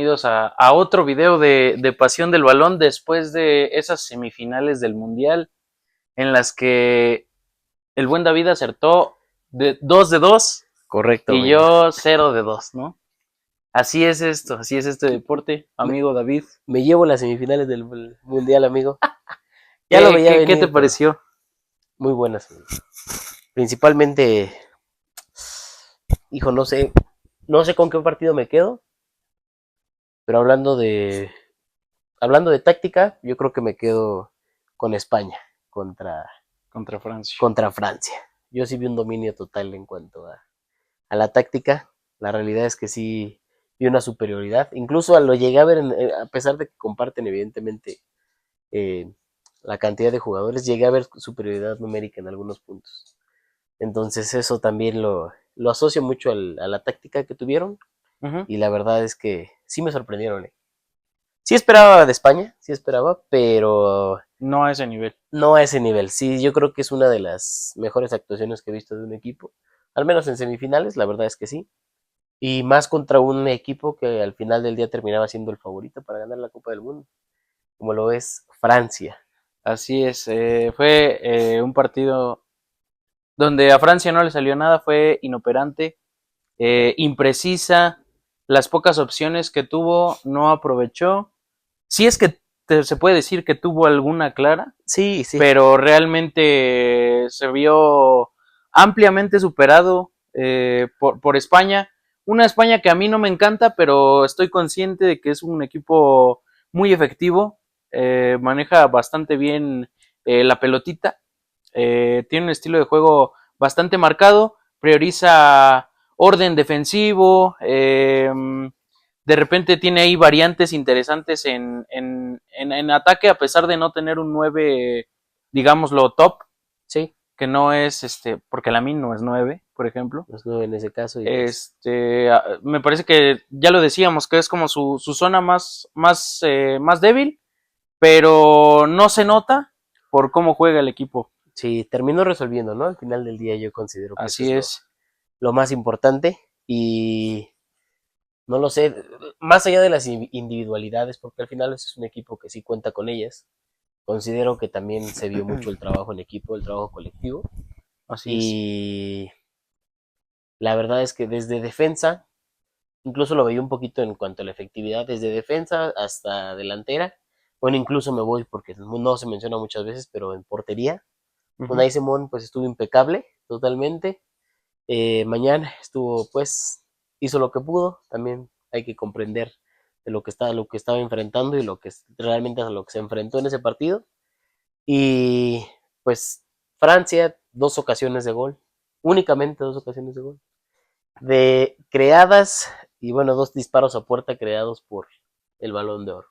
bienvenidos a otro video de Pasión del Balón después de esas semifinales del Mundial en las que el buen David acertó de 2 de 2 Correcto, y amigo. yo 0 de 2, ¿no? Así es esto, así es este deporte, Me, amigo David. me llevo las semifinales del Mundial, amigo. Ya lo ¿Qué, veía qué, qué te venir, pero pareció? muy buenas, amigo. Principalmente, hijo, no sé con qué partido me quedo, pero hablando de táctica, yo creo que me quedo con España contra, Contra Francia. contra Francia. Yo sí vi un dominio total en cuanto a la táctica. La realidad es que sí vi una superioridad. Incluso lo llegué a ver, a pesar de que comparten evidentemente eh, la cantidad de jugadores, llegué a ver superioridad numérica en algunos puntos. Entonces eso también lo asocio mucho a la táctica que tuvieron Ujú. y la verdad es que sí me sorprendieron. Sí esperaba de España, sí esperaba, pero No a ese nivel. no a ese nivel. Sí, yo creo que es una de las mejores actuaciones que he visto de un equipo, al menos en semifinales, la verdad es que sí. Y más contra un equipo que al final del día terminaba siendo el favorito para ganar la Copa del Mundo, como lo es Francia. Así es, fue un partido donde a Francia no le salió nada, fue inoperante, imprecisa, las pocas opciones que tuvo no aprovechó. Sí es que se puede decir que tuvo alguna clara, Sí, sí. pero realmente se vio ampliamente superado por España. Una España que a mí no me encanta, pero estoy consciente de que es un equipo muy efectivo, maneja bastante bien la pelotita, tiene un estilo de juego bastante marcado, prioriza orden defensivo, de repente tiene ahí variantes interesantes en ataque, a pesar de no tener un 9, digámoslo, top, Sí, que no es, porque Lamine no es 9, por ejemplo. los nueve en ese caso y pues Me parece que ya lo decíamos, que es como su zona más débil, pero no se nota por cómo juega el equipo. sí, terminó resolviendo, ¿no? Al final del día yo considero que eso Así es es. lo más importante y no lo sé, más allá de las individualidades, porque al final eso es un equipo que sí cuenta con ellas, considero que también se vio mucho el trabajo en equipo, el trabajo colectivo Así es. y la verdad es que desde defensa, incluso lo veía un poquito en cuanto a la efectividad, desde defensa hasta delantera, bueno, incluso me voy porque no se menciona muchas veces, pero en portería, Uh-huh. Unai Simón pues estuvo impecable totalmente. Mañana estuvo, pues, hizo lo que pudo. También hay que comprender de lo que estaba enfrentando y lo que realmente a lo que se enfrentó en ese partido. Y pues Francia, 2 ocasiones de gol, únicamente 2 ocasiones de gol, de creadas y bueno, 2 disparos a puerta creados por el Balón de Oro.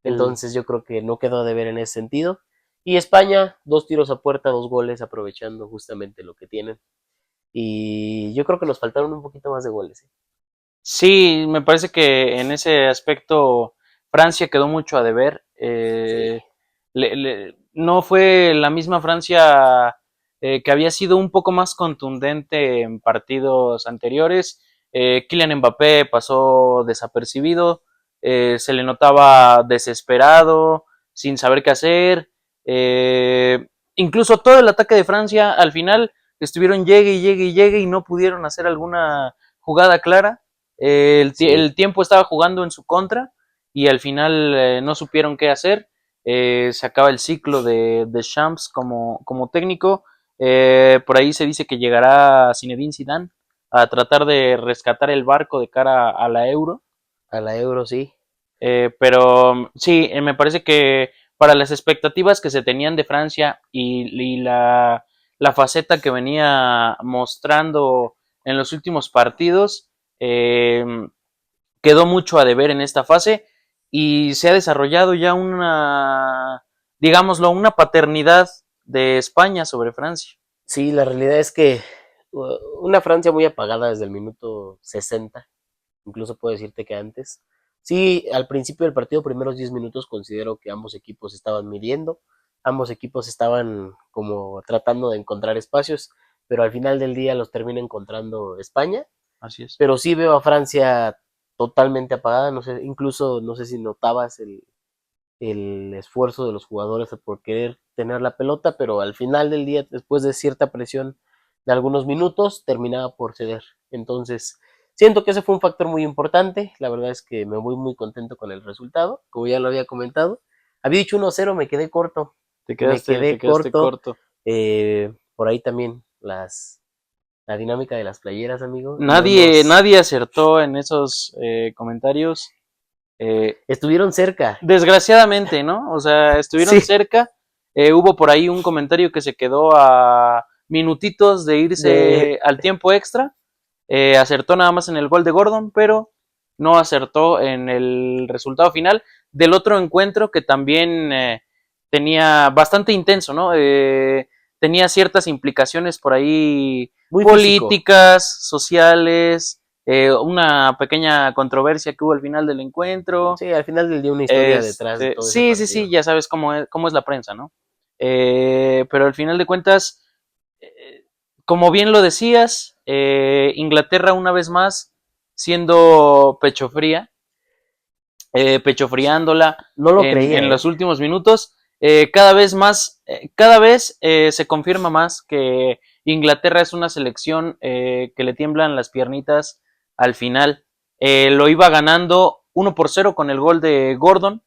El, Entonces yo creo que no quedó de ver en ese sentido. Y España, 2 tiros a puerta, 2 goles, aprovechando justamente lo que tienen. Y yo creo que nos faltaron un poquito más de goles. sí, me parece que en ese aspecto Francia quedó mucho a deber. Sí, No fue la misma Francia que había sido un poco más contundente en partidos anteriores. Kylian Mbappé pasó desapercibido, se le notaba desesperado, sin saber qué hacer. Incluso todo el ataque de Francia al final estuvieron llegue y llegue y llegue y no pudieron hacer alguna jugada clara. sí. El tiempo estaba jugando en su contra y al final no supieron qué hacer. Se acaba el ciclo de Champs como técnico. Por ahí se dice que llegará Zinedine Zidane a tratar de rescatar el barco de cara a la Euro. A la Euro, sí. Pero sí, me parece que para las expectativas que se tenían de Francia y la faceta que venía mostrando en los últimos partidos, eh, quedó mucho a deber en esta fase y se ha desarrollado ya digámoslo, una paternidad de España sobre Francia. Sí, la realidad es que una Francia muy apagada desde el minuto 60, incluso puedo decirte que antes. Sí, al principio del partido, primeros 10 minutos, considero que ambos equipos estaban midiendo, ambos equipos estaban como tratando de encontrar espacios, pero al final del día los termina encontrando España. Así es. Pero sí veo a Francia totalmente apagada, no sé, incluso no sé si notabas el esfuerzo de los jugadores por querer tener la pelota, pero al final del día, después de cierta presión de algunos minutos, terminaba por ceder. Entonces, siento que ese fue un factor muy importante. La verdad es que me voy muy contento con el resultado, como ya lo había comentado. Había dicho 1-0, me quedé corto. Te quedaste corto. Por ahí también la dinámica de las playeras, amigo. Nadie acertó en esos comentarios. Estuvieron cerca. Desgraciadamente, ¿no? O sea, estuvieron Sí. cerca. Hubo por ahí un comentario que se quedó a minutitos de De, irse al tiempo extra. Acertó nada más en el gol de Gordon, pero no acertó en el resultado final del otro encuentro que también tenía bastante intenso, ¿no? Tenía ciertas implicaciones por ahí muy físico. políticas, sociales, una pequeña controversia que hubo al final del encuentro. Sí, al final del día una historia detrás de todo ese Sí, partido. ya sabes cómo es la prensa, ¿no? Pero al final de cuentas, eh, como bien lo decías, Inglaterra una vez más siendo pecho fría, pechofriándola No lo creía, en ¿eh? los últimos minutos, cada vez más, cada vez se confirma más que Inglaterra es una selección que le tiemblan las piernitas al final. Lo iba ganando 1-0 con el gol de Gordon.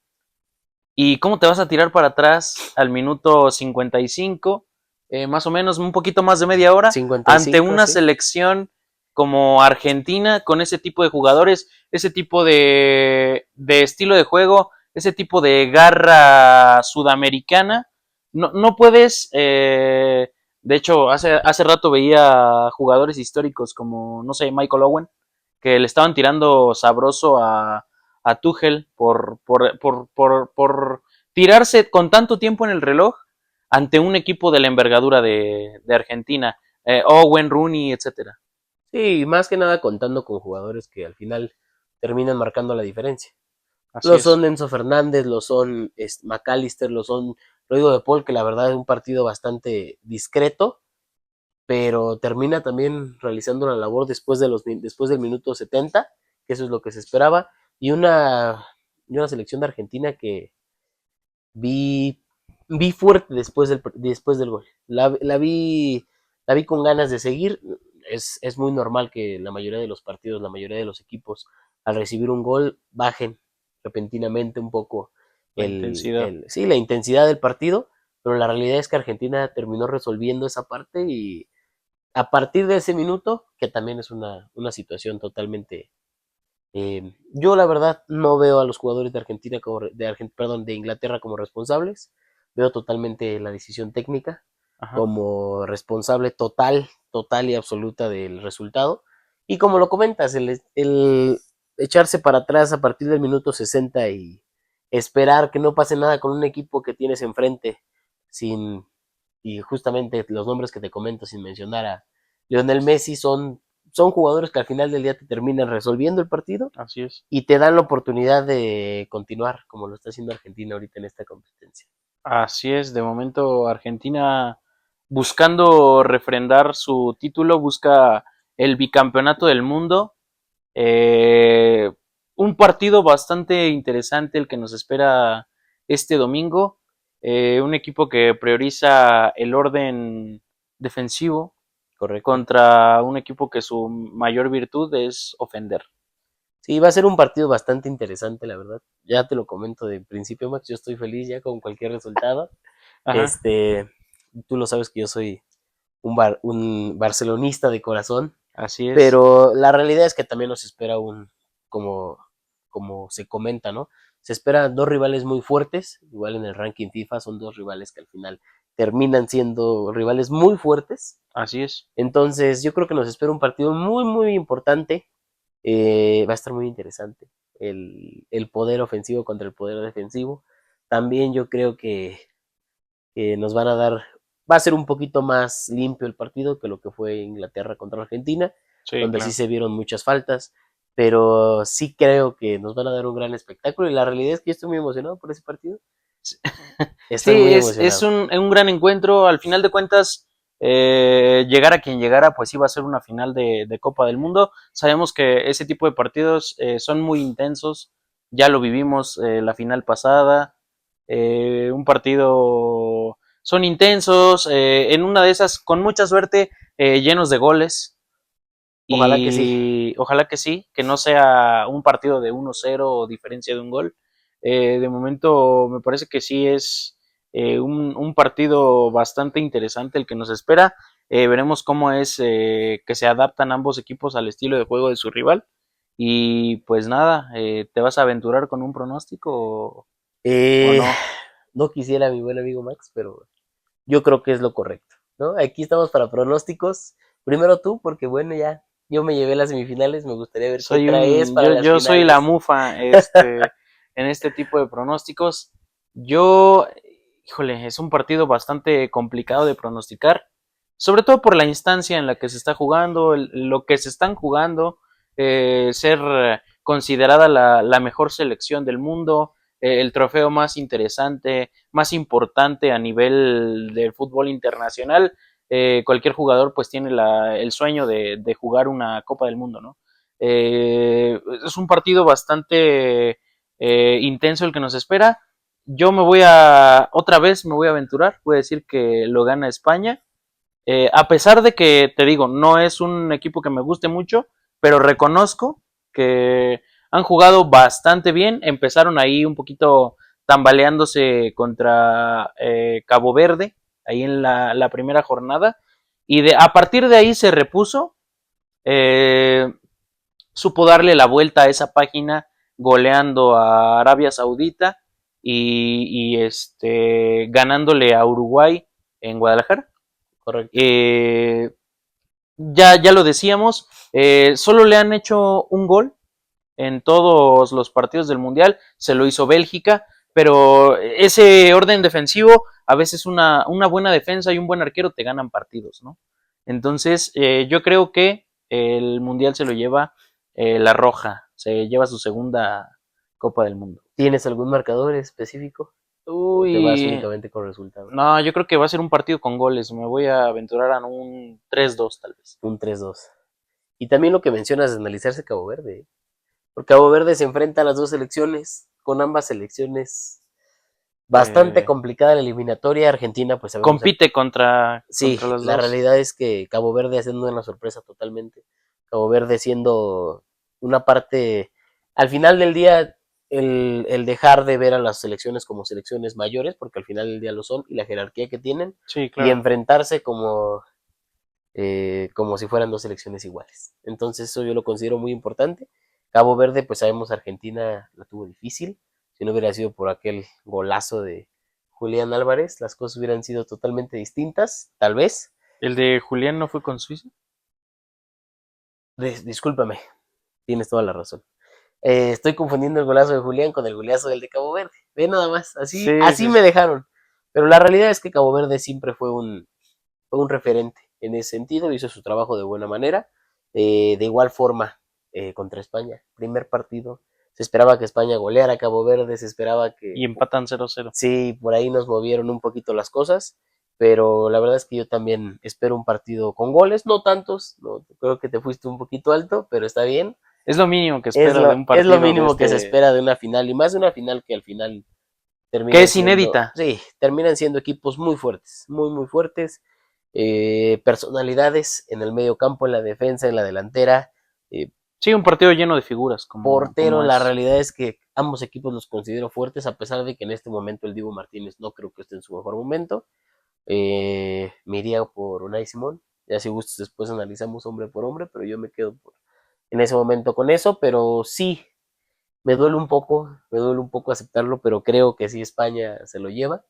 ¿Y cómo te vas a tirar para atrás al minuto 55? Más o menos, un poquito más de media hora, ante 55, una sí. selección como Argentina, con ese tipo de jugadores, ese tipo de estilo de juego, ese tipo de garra sudamericana. No puedes, de hecho, hace rato veía jugadores históricos como, no sé, Michael Owen, que le estaban tirando sabroso a Tuchel por tirarse con tanto tiempo en el reloj ante un equipo de la envergadura de Argentina, Owen, Rooney, etcétera. Sí, más que nada contando con jugadores que al final terminan marcando la diferencia. Así Lo es. son Enzo Fernández, lo son McAllister, lo son Rodrigo de Paul, que la verdad es un partido bastante discreto, pero termina también realizando la labor después del minuto 70, que eso es lo que se esperaba, y una selección de Argentina que vi, vi fuerte después del gol. La vi con ganas de seguir. Es muy normal que la mayoría de los partidos, la mayoría de los equipos, al recibir un gol, bajen repentinamente un poco La intensidad. sí, la intensidad del partido, pero la realidad es que Argentina terminó resolviendo esa parte y a partir de ese minuto, que también es una situación totalmente yo la verdad no veo a los jugadores de Argentina perdón, de Inglaterra como responsables. Veo totalmente la decisión técnica Ajá. como responsable total y absoluta del resultado. Y como lo comentas, el echarse para atrás a partir del minuto 60 y esperar que no pase nada con un equipo que tienes enfrente sin y justamente los nombres que te comento sin mencionar a Lionel Messi son jugadores que al final del día te terminan resolviendo el partido Así es. y te dan la oportunidad de continuar como lo está haciendo Argentina ahorita en esta competencia. Así es. De momento, Argentina buscando refrendar su título, busca el bicampeonato del mundo. Eh, un partido bastante interesante el que nos espera este domingo. Un equipo que prioriza el orden defensivo Correcto. contra un equipo que su mayor virtud es ofender. Sí, va a ser un partido bastante interesante, la verdad. Ya te lo comento de principio, Max. Yo estoy feliz ya con cualquier resultado. Ajá, Este, tú lo sabes que yo soy un barcelonista de corazón, así es. pero la realidad es que también nos espera como, como se comenta, ¿no? Se esperan dos rivales muy fuertes, igual en el ranking FIFA son dos rivales que al final terminan siendo rivales muy fuertes. Así es. Entonces yo creo que nos espera un partido muy importante. Va a estar muy interesante el poder ofensivo contra el poder defensivo. También yo creo que nos van a dar, va a ser un poquito más limpio el partido que lo que fue Inglaterra contra Argentina, Sí, donde sí claro. se vieron muchas faltas, pero sí creo que nos van a dar un gran espectáculo y la realidad es que yo estoy muy emocionado por ese partido. Estoy Sí, muy es emocionado. un gran encuentro. Al final de cuentas, Llegara quien llegara, pues iba a ser una final de Copa del Mundo. Sabemos que ese tipo de partidos son muy intensos, ya lo vivimos la final pasada, un partido son intensos, en una de esas, con mucha suerte, llenos de goles, Ojalá que sí. y ojalá que sí, que no sea un partido de 1-0 o diferencia de un gol. De momento me parece que sí es un partido bastante interesante el que nos espera. Veremos cómo es que se adaptan ambos equipos al estilo de juego de su rival. Y pues nada, ¿te vas a aventurar con un pronóstico o Eh, no? no quisiera, mi buen amigo Max, pero yo creo que es lo correcto, ¿no? Aquí estamos para pronósticos. Primero tú, porque bueno, ya yo me llevé las semifinales, me gustaría ver qué traes para las Yo soy la finales. mufa, en este tipo de pronósticos. Yo, híjole, es un partido bastante complicado de pronosticar, sobre todo por la instancia en la que se está jugando, lo que se están jugando, ser considerada la mejor selección del mundo, el trofeo más interesante, más importante a nivel del fútbol internacional. Cualquier jugador pues tiene el sueño de jugar una Copa del Mundo, ¿no? Es un partido bastante intenso el que nos espera. Yo otra vez me voy a aventurar, voy a decir que lo gana España. A pesar de que, te digo, no es un equipo que me guste mucho, pero reconozco que han jugado bastante bien. Empezaron ahí un poquito tambaleándose contra Cabo Verde, ahí en la primera jornada. A partir de ahí se repuso. Eh, Supo darle la vuelta a esa página goleando a Arabia Saudita ganándole a Uruguay en Guadalajara. Correcto. Eh, ya lo decíamos, solo le han hecho un gol en todos los partidos del Mundial, se lo hizo Bélgica, pero ese orden defensivo, a veces una buena defensa y un buen arquero te ganan partidos, ¿no? Entonces, yo creo que el Mundial se lo lleva la Roja, se lleva su segunda Copa del Mundo. ¿Tienes algún marcador específico? ¿O te vas Uy, únicamente con resultado? no, yo creo que va a ser un partido con goles, me voy a aventurar a un 3-2 tal vez. Un 3-2. Y también lo que mencionas de analizarse Cabo Verde, ¿eh? Porque Cabo Verde se enfrenta a las dos selecciones, con ambas selecciones bastante Eh, complicada la eliminatoria. Argentina, pues sabemos. Compite Sí, contra las la dos. realidad es que Cabo Verde haciendo una sorpresa totalmente. Cabo Verde siendo una parte, al final del día, el dejar de ver a las selecciones como selecciones mayores, porque al final del día lo son, y la jerarquía que tienen, Sí, y claro. enfrentarse como si fueran dos selecciones iguales. Entonces eso yo lo considero muy importante. Cabo Verde, pues sabemos Argentina la tuvo difícil. Si no hubiera sido por aquel golazo de Julián Álvarez, las cosas hubieran sido totalmente distintas, tal vez. ¿El de Julián no fue con Suiza? Discúlpame, tienes toda la razón. Estoy confundiendo el golazo de Julián con el golazo del de Cabo Verde. Ve nada más, así, Sí, así sí, me sí. dejaron. Pero la realidad es que Cabo Verde siempre fue un referente en ese sentido, hizo su trabajo de buena manera. De igual forma, contra España, primer partido, se esperaba que España goleara a Cabo Verde, se esperaba Y que empatan 0-0. sí, por ahí nos movieron un poquito las cosas, pero la verdad es que yo también espero un partido con goles, no tantos, no, creo que te fuiste un poquito alto, pero está bien. Es lo mínimo que espero de un Es lo partido de mínimo que se este, espera de una final, y más de una final que al final que terminan es siendo, inédita. sí, terminan siendo equipos muy fuertes, muy, muy fuertes. Personalidades en el medio campo, en la defensa, en la delantera. eh, Sí, un partido lleno de figuras, Portero, como la es. realidad es que ambos equipos los considero fuertes, a pesar de que en este momento el Dibu Martínez no creo que esté en su mejor momento. Me iría por Unai Simón. Ya si gustas después analizamos hombre por hombre, pero yo me quedo en ese momento con eso. Pero sí, me duele un poco aceptarlo, pero creo que sí España se lo lleva.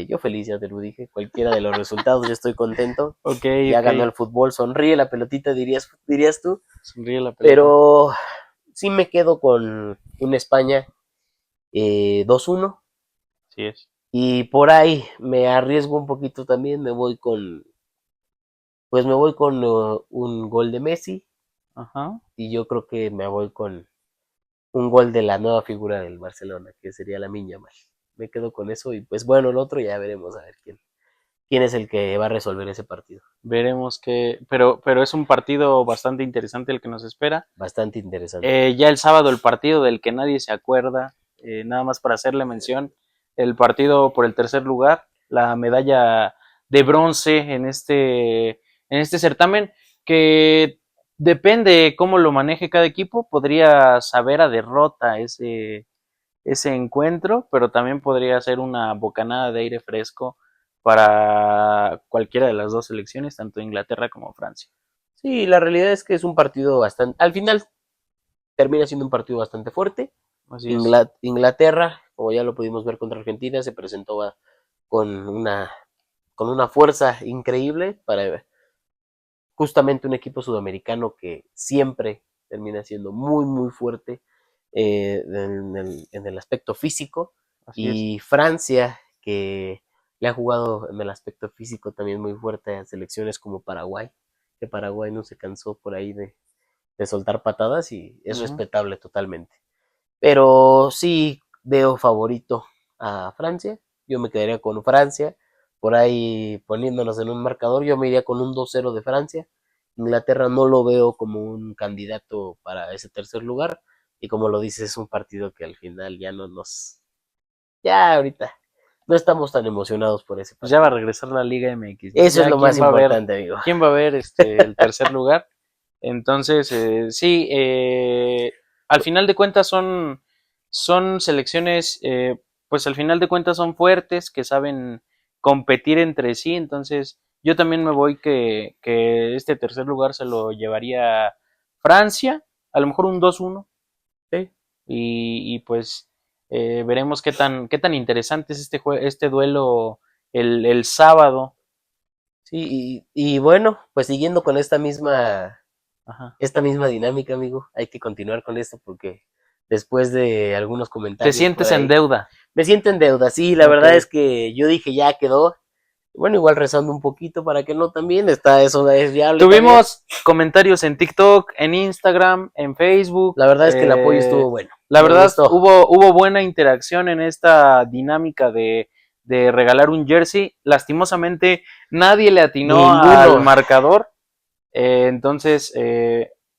Yo feliz, ya te lo dije, cualquiera de los resultados, yo estoy contento. Ok, Ya ok. ganó el fútbol, sonríe la pelotita, dirías tú. Sonríe la pelota. Pero sí me quedo con un España 2-1. Así es. Y por ahí me arriesgo un poquito también, me voy con un gol de Messi, Ajá. y yo creo que me voy con un gol de la nueva figura del Barcelona, que sería la Yamal. Me quedo con eso y pues bueno, el otro ya veremos a ver quién es el que va a resolver ese partido. Veremos que, pero es un partido bastante interesante el que nos espera. Bastante interesante. Ya el sábado el partido del que nadie se acuerda, nada más para hacerle mención, el partido por el tercer lugar, la medalla de bronce en este certamen, que depende cómo lo maneje cada equipo, podría saber a derrota ese encuentro, pero también podría ser una bocanada de aire fresco para cualquiera de las dos selecciones, tanto Inglaterra como Francia. Sí, la realidad es que es un partido bastante, al final termina siendo un partido bastante fuerte. Así es. Inglaterra, como ya lo pudimos ver contra Argentina, se presentó con con una fuerza increíble para justamente un equipo sudamericano que siempre termina siendo muy fuerte en el aspecto físico, Así es. y Francia, que le ha jugado en el aspecto físico también muy fuerte a selecciones como Paraguay, que Paraguay no se cansó por ahí de soltar patadas y es respetable totalmente. Pero sí veo favorito a Francia, yo me quedaría con Francia, por ahí poniéndonos en un marcador, yo me iría con un 2-0 de Francia. Inglaterra no lo veo como un candidato para ese tercer lugar, y como lo dices, es un partido que al final ya no nos, ya ahorita no estamos tan emocionados por ese Pues ya va a partido. regresar la Liga MX, ¿no? Eso es Ya lo más importante, amigo. quién va a ver el tercer lugar. Entonces, sí, al final de cuentas son selecciones, pues al final de cuentas son fuertes, que saben competir entre sí. Entonces, yo también me voy que este tercer lugar se lo llevaría Francia, a lo mejor un 2-1, Sí. y pues veremos qué tan interesante es este duelo el sábado. Sí, y bueno, pues siguiendo con Ajá. esta misma dinámica, amigo, hay que continuar con esto porque después de algunos Te comentarios por sientes en ahí, deuda. me siento en deuda. Sí, la Ok. verdad es que yo dije ya quedó. Bueno, igual rezando un poquito para que no también, está eso es viable también. Tuvimos comentarios en TikTok, en Instagram, en Facebook. La verdad es que el apoyo estuvo bueno, La me verdad, gustó. hubo buena interacción en esta dinámica de regalar un jersey. Lastimosamente, nadie le atinó al Ninguno. marcador. Entonces,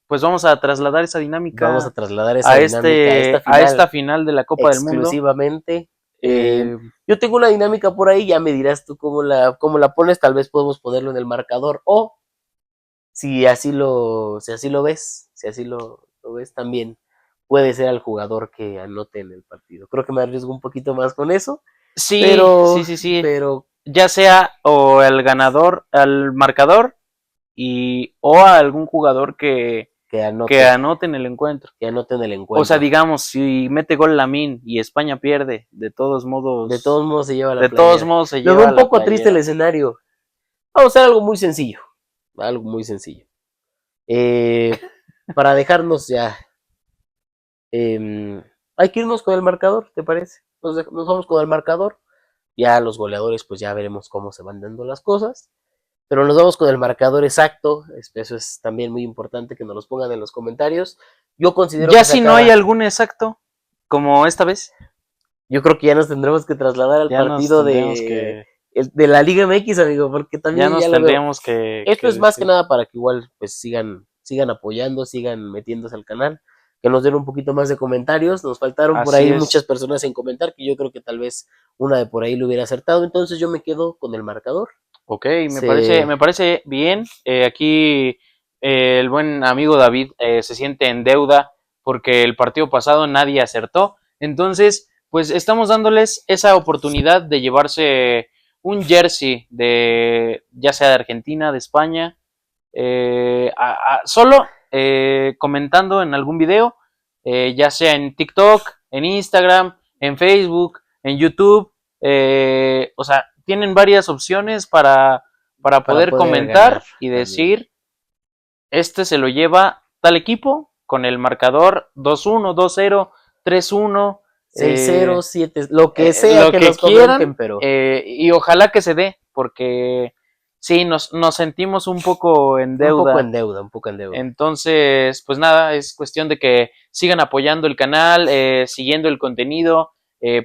pues vamos a trasladar esa Vamos a dinámica trasladar esa dinámica a esta a esta final final de la Copa del Mundo. exclusivamente. Eh, Yo tengo una dinámica por ahí, ya me dirás tú cómo la pones, tal vez podemos ponerlo en el marcador, o si así lo ves, si así lo ves también, puede ser al jugador que anote en el partido. Creo que me arriesgo un poquito más con eso, sí, pero, sí, sí, sí. pero Ya sea o el ganador, al marcador, o a algún jugador que anote en el encuentro. que anoten el O sea, encuentro. digamos, si mete gol Lamine y España pierde, De todos modos se lleva la de todos playera. modos se Lo veo lleva un la poco triste el playera. escenario. Vamos a hacer algo muy sencillo. Algo muy sencillo. Eh, para dejarnos ya. Hay que irnos con el marcador, ¿te parece? Nos vamos con el marcador. Ya los goleadores, pues ya veremos cómo se van dando las cosas. Pero nos vamos con el marcador exacto. Eso es también muy importante que nos los pongan en los comentarios. Yo considero Ya que se si no hay acaba. algún exacto, como esta vez, Yo creo que ya nos tendremos que trasladar al ya nos partido tendríamos que, de la Liga MX, amigo, porque ya también ya nos lo veo. tendríamos Esto que es más que decir. nada para que igual pues sigan apoyando, sigan metiéndose al canal, que nos den un poquito más de comentarios. Nos faltaron por Así ahí muchas es. personas en comentar, que yo creo que tal vez una de por ahí lo hubiera acertado. Entonces yo me quedo con el marcador. Ok, Se me parece bien. Aquí el buen amigo David se siente en deuda porque el partido pasado nadie acertó. Entonces, pues estamos dándoles esa oportunidad de llevarse un jersey de ya sea de Argentina, de España, solo comentando en algún video, ya sea en TikTok, en Instagram, en Facebook, en YouTube. O sea, tienen varias opciones para para poder poder ganar comentar y también. decir, este se lo lleva tal equipo con el marcador 2-1, 2-0, 3-1, 6-0, 7, lo que sea lo que que nos quieran, comenten, pero y ojalá que se dé, porque sí, nos sentimos un poco en un poco deuda. en deuda, un poco en deuda. Entonces, pues nada, es cuestión de que sigan apoyando el canal, siguiendo el contenido.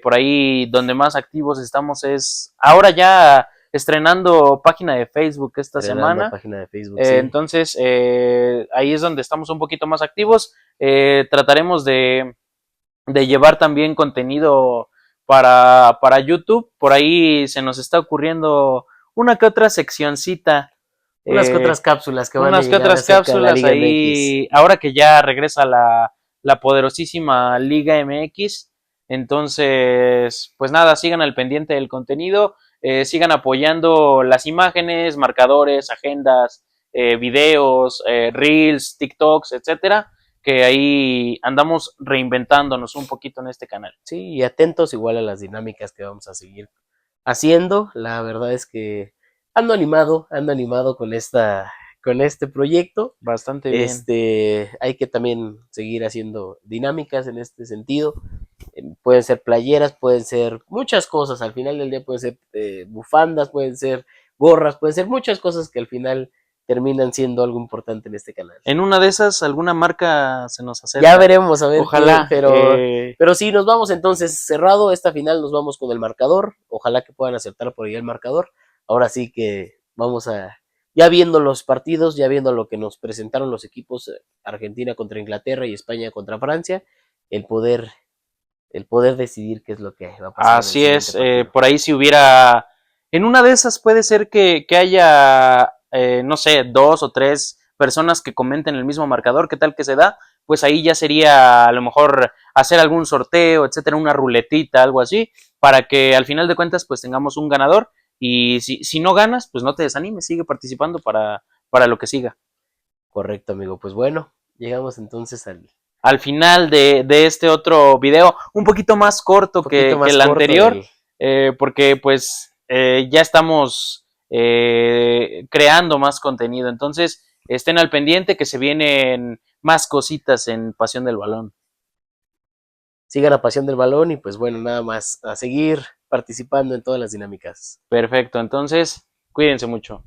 Por ahí donde más activos estamos es ahora ya estrenando página de Facebook esta Estrenando semana. página de Facebook, sí. Entonces, ahí es donde estamos un poquito más activos. Trataremos de llevar también contenido para YouTube. Por ahí se nos está ocurriendo una que otra seccioncita. Unas que otras cápsulas que van a Unas que llegar otras acerca de la cápsulas Liga ahí, ahora que ya regresa la poderosísima Liga MX. Entonces, pues nada, sigan al pendiente del contenido, sigan apoyando las imágenes, marcadores, agendas, videos, reels, TikToks, etcétera, que ahí andamos reinventándonos un poquito en este canal. Sí, y atentos igual a las dinámicas que vamos a seguir haciendo. La verdad es que ando animado con este proyecto. Bastante bien. Hay que también seguir haciendo dinámicas en este sentido. Pueden ser playeras, pueden ser muchas cosas. Al final del día pueden ser bufandas, pueden ser gorras, pueden ser muchas cosas que al final terminan siendo algo importante en este canal. En una de esas, alguna marca se nos acerca. Ya veremos, a ver. Ojalá. Pero sí, nos vamos entonces cerrado. Esta final nos vamos con el marcador. Ojalá que puedan acertar por ahí el marcador. Ahora sí que vamos a, ya viendo los partidos, ya viendo lo que nos presentaron los equipos, Argentina contra Inglaterra y España contra Francia, el poder decidir qué es lo que va a pasar. Así es, por ahí si hubiera, en una de esas puede ser que haya, no sé, 2 o 3 personas que comenten el mismo marcador, ¿qué tal que se da? Pues ahí ya sería a lo mejor hacer algún sorteo, etcétera, una ruletita, algo así, para que al final de cuentas pues tengamos un ganador. Y si no ganas, pues no te desanimes, sigue participando para lo que siga. Correcto, amigo. Pues bueno, llegamos entonces al final de este otro video, un poquito más corto que el anterior, porque pues ya estamos creando más contenido. Entonces, estén al pendiente que se vienen más cositas en Pasión del Balón. Sigan a Pasión del Balón y pues bueno, nada más a seguir participando en todas las dinámicas. Perfecto, entonces cuídense mucho.